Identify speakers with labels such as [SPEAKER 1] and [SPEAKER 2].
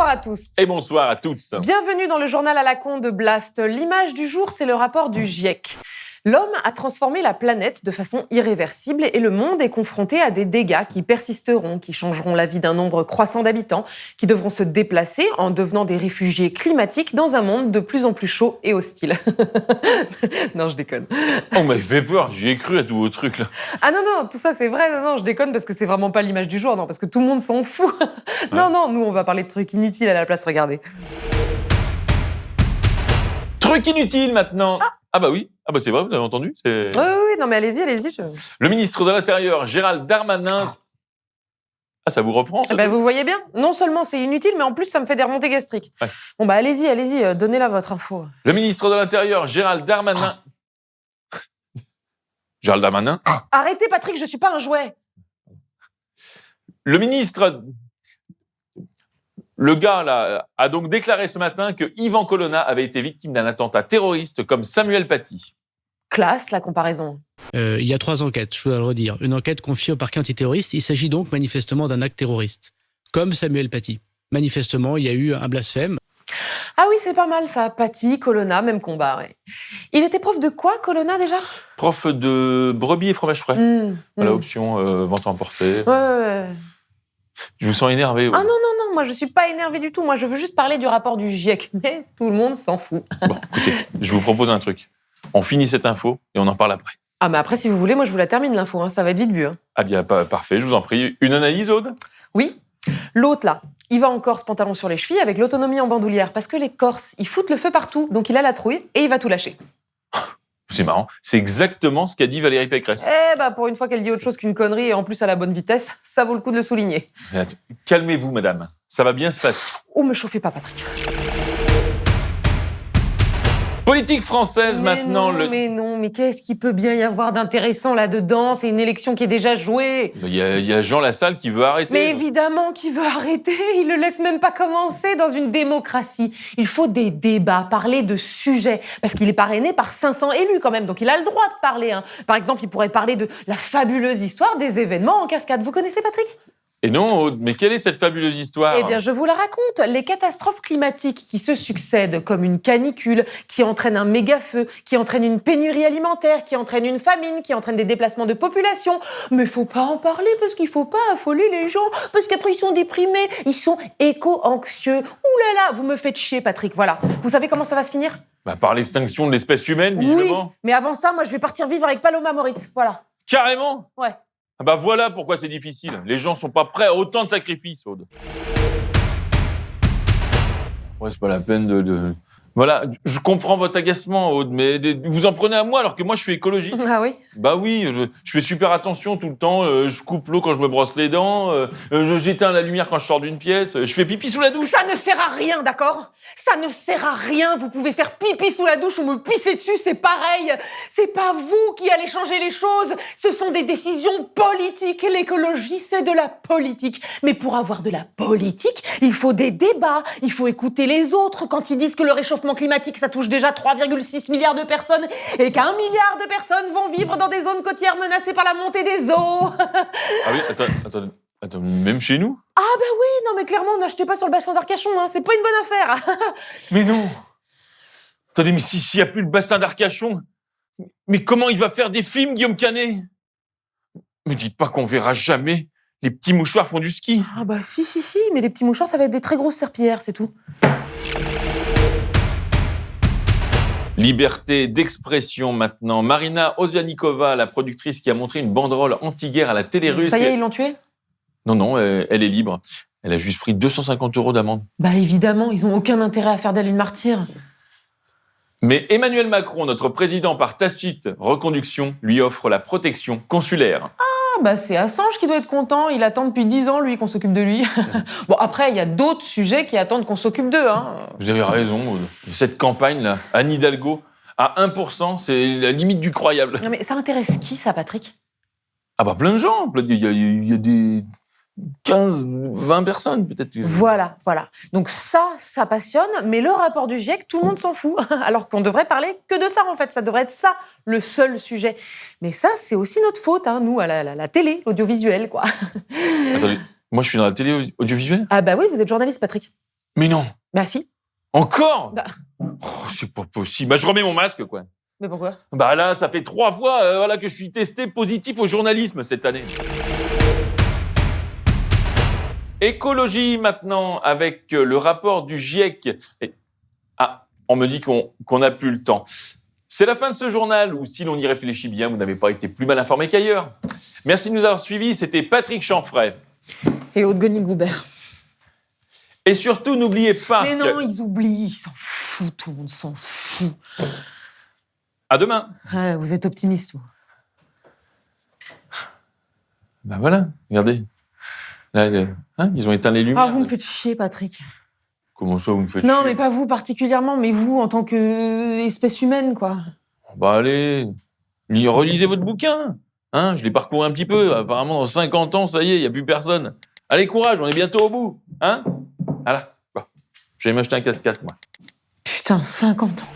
[SPEAKER 1] Bonsoir à tous.
[SPEAKER 2] Et bonsoir à tous.
[SPEAKER 1] Bienvenue dans le journal à la con de Blast. L'image du jour, c'est le rapport du GIEC. L'homme a transformé la planète de façon irréversible et le monde est confronté à des dégâts qui persisteront, qui changeront la vie d'un nombre croissant d'habitants, qui devront se déplacer en devenant des réfugiés climatiques dans un monde de plus en plus chaud et hostile. Non, je déconne.
[SPEAKER 2] On m'avait fait peur, j'y ai cru à tous vos trucs là.
[SPEAKER 1] Ah non, tout ça c'est vrai, non, je déconne parce que c'est vraiment pas l'image du jour, non, parce que tout le monde s'en fout. Non, nous on va parler de trucs inutiles à la place, regardez.
[SPEAKER 2] Truc inutile maintenant. Ah bah oui, ah bah c'est vrai, vous avez entendu, c'est...
[SPEAKER 1] Oui, non mais allez-y.
[SPEAKER 2] Le ministre de l'Intérieur, Gérald Darmanin... Ah, ça vous reprend ça,
[SPEAKER 1] Vous voyez bien, non seulement c'est inutile, mais en plus ça me fait des remontées gastriques.
[SPEAKER 2] Ouais.
[SPEAKER 1] Bon bah allez-y, donnez-la votre info.
[SPEAKER 2] Le ministre de l'Intérieur, Gérald Darmanin... Gérald Darmanin.
[SPEAKER 1] Arrêtez Patrick, je suis pas un jouet.
[SPEAKER 2] Le ministre... Le gars, là, a donc déclaré ce matin que Yvan Colonna avait été victime d'un attentat terroriste comme Samuel Paty.
[SPEAKER 1] Classe, la comparaison.
[SPEAKER 3] Il y a 3 enquêtes, je dois le redire. Une enquête confiée au parquet antiterroriste. Il s'agit donc manifestement d'un acte terroriste, comme Samuel Paty. Manifestement, il y a eu un blasphème.
[SPEAKER 1] Ah oui, c'est pas mal ça. Paty, Colonna, même combat, ouais. Il était prof de quoi, Colonna, déjà?
[SPEAKER 2] Prof de brebis et fromage frais. Voilà, option vente à emporter.
[SPEAKER 1] Ouais.
[SPEAKER 2] Je vous sens énervé. Ouais.
[SPEAKER 1] Ah non, moi je suis pas énervée du tout. Moi je veux juste parler du rapport du GIEC. Mais tout le monde s'en fout.
[SPEAKER 2] Bon, écoutez, je vous propose un truc. On finit cette info et on en parle après.
[SPEAKER 1] Ah mais après, si vous voulez, moi je vous la termine l'info, hein. Ça va être vite vu. Hein.
[SPEAKER 2] Ah bien, parfait, je vous en prie. Une analyse, Aude?
[SPEAKER 1] Oui. L'autre là, il va en Corse pantalon sur les chevilles avec l'autonomie en bandoulière. Parce que les Corses, ils foutent le feu partout. Donc il a la trouille et il va tout lâcher.
[SPEAKER 2] C'est marrant. C'est exactement ce qu'a dit Valérie Pécresse.
[SPEAKER 1] Pour une fois qu'elle dit autre chose qu'une connerie et en plus à la bonne vitesse, ça vaut le coup de le souligner.
[SPEAKER 2] Calmez-vous, madame. Ça va bien se passer.
[SPEAKER 1] Oh, me chauffez pas, Patrick.
[SPEAKER 2] Politique française maintenant.
[SPEAKER 1] Mais qu'est-ce qu'il peut bien y avoir d'intéressant là-dedans? C'est une élection qui est déjà jouée.
[SPEAKER 2] Il y a Jean Lassalle qui veut arrêter.
[SPEAKER 1] Mais évidemment qu'il veut arrêter. Il le laisse même pas commencer dans une démocratie. Il faut des débats, parler de sujets. Parce qu'il est parrainé par 500 élus quand même. Donc il a le droit de parler. Hein. Par exemple, il pourrait parler de la fabuleuse histoire des événements en cascade. Vous connaissez, Patrick?
[SPEAKER 2] Et non, Aude, mais quelle est cette fabuleuse histoire?
[SPEAKER 1] Eh bien, je vous la raconte. Les catastrophes climatiques qui se succèdent, comme une canicule, qui entraîne un méga-feu, qui entraîne une pénurie alimentaire, qui entraîne une famine, qui entraîne des déplacements de population. Mais faut pas en parler parce qu'il faut pas affoler les gens, parce qu'après ils sont déprimés, ils sont éco-anxieux. Ouh là là, vous me faites chier, Patrick. Voilà. Vous savez comment ça va se finir?
[SPEAKER 2] Par l'extinction de l'espèce humaine, visiblement.
[SPEAKER 1] Oui, mais avant ça, moi, je vais partir vivre avec Paloma Moritz. Voilà.
[SPEAKER 2] Carrément?
[SPEAKER 1] Ouais.
[SPEAKER 2] Voilà pourquoi c'est difficile. Les gens sont pas prêts à autant de sacrifices, Aude. Ouais, c'est pas la peine de... Voilà, je comprends votre agacement, Aude, mais vous en prenez à moi alors que moi je suis écologiste.
[SPEAKER 1] Ah oui?
[SPEAKER 2] Bah oui, je fais super attention tout le temps, je coupe l'eau quand je me brosse les dents, j'éteins la lumière quand je sors d'une pièce, je fais pipi sous la douche.
[SPEAKER 1] Ça ne sert à rien, d'accord? Ça ne sert à rien. Vous pouvez faire pipi sous la douche ou me pisser dessus, c'est pareil. C'est pas vous qui allez changer les choses. Ce sont des décisions politiques. L'écologie, c'est de la politique. Mais pour avoir de la politique, il faut des débats. Il faut écouter les autres quand ils disent que le réchauffement climatique, ça touche déjà 3,6 milliards de personnes et qu'1 milliard de personnes vont vivre dans des zones côtières menacées par la montée des eaux.
[SPEAKER 2] Ah oui, attends, même chez nous?
[SPEAKER 1] Ah bah oui, non mais clairement, n'achetez pas sur le bassin d'Arcachon, hein, c'est pas une bonne affaire.
[SPEAKER 2] Mais non. Attendez, mais s'il y a plus le bassin d'Arcachon, mais comment il va faire des films, Guillaume Canet? Me dites pas qu'on verra jamais les petits mouchoirs font du ski.
[SPEAKER 1] Ah bah si, mais les petits mouchoirs, ça va être des très grosses serpillères, c'est tout.
[SPEAKER 2] Liberté d'expression maintenant. Marina Ozvianikova, la productrice qui a montré une banderole anti-guerre à la télé russe.
[SPEAKER 1] Ça y est, ils l'ont tuée?
[SPEAKER 2] Non, elle est libre. Elle a juste pris 250 € d'amende.
[SPEAKER 1] Bah évidemment, ils ont aucun intérêt à faire d'elle une martyre.
[SPEAKER 2] Mais Emmanuel Macron, notre président par tacite reconduction, lui offre la protection consulaire.
[SPEAKER 1] Ah bah c'est Assange qui doit être content, il attend depuis 10 ans lui qu'on s'occupe de lui. Bon après, il y a d'autres sujets qui attendent qu'on s'occupe d'eux. Hein.
[SPEAKER 2] Vous avez raison, cette campagne-là, Anne Hidalgo, à 1%, c'est la limite du croyable.
[SPEAKER 1] Non mais ça intéresse qui ça, Patrick?
[SPEAKER 2] Ah bah plein de gens, il y a des 15, 20 personnes peut-être.
[SPEAKER 1] Voilà. Donc ça passionne, mais le rapport du GIEC, tout le monde s'en fout. Alors qu'on devrait parler que de ça en fait, ça devrait être ça, le seul sujet. Mais ça, c'est aussi notre faute, hein, nous, à la télé, l'audiovisuel, quoi.
[SPEAKER 2] Attendez, moi je suis dans la télé audiovisuelle?
[SPEAKER 1] Ah bah oui, vous êtes journaliste, Patrick.
[SPEAKER 2] Mais non.
[SPEAKER 1] Bah si.
[SPEAKER 2] Encore
[SPEAKER 1] Bah.
[SPEAKER 2] Oh, c'est pas possible. Bah, je remets mon masque, quoi.
[SPEAKER 1] Mais pourquoi?
[SPEAKER 2] Bah là, ça fait 3 fois voilà, que je suis testé positif au journalisme cette année. Écologie maintenant, avec le rapport du GIEC. Ah, on me dit qu'on n'a plus le temps. C'est la fin de ce journal où, si l'on y réfléchit bien, vous n'avez pas été plus mal informé qu'ailleurs. Merci de nous avoir suivis. C'était Patrick Chanfray.
[SPEAKER 1] Et Aude Gonig-Goubert.
[SPEAKER 2] Et surtout, n'oubliez pas
[SPEAKER 1] Mais non,
[SPEAKER 2] que...
[SPEAKER 1] ils oublient, ils s'en foutent, tout le monde s'en fout.
[SPEAKER 2] À demain.
[SPEAKER 1] Ouais, vous êtes optimiste, vous.
[SPEAKER 2] Ben voilà, regardez. Là, ils ont éteint les lumières.
[SPEAKER 1] Ah, vous me faites chier, Patrick.
[SPEAKER 2] Comment ça, vous me faites
[SPEAKER 1] Non,
[SPEAKER 2] chier
[SPEAKER 1] mais pas vous particulièrement, mais vous en tant qu'espèce humaine, quoi.
[SPEAKER 2] Bah allez, relisez votre bouquin. Je l'ai parcouru un petit peu. Apparemment, dans 50 ans, ça y est, il n'y a plus personne. Allez, courage, on est bientôt au bout. Voilà. Bon. Je vais m'acheter un 4x4, moi.
[SPEAKER 1] Putain, 50 ans.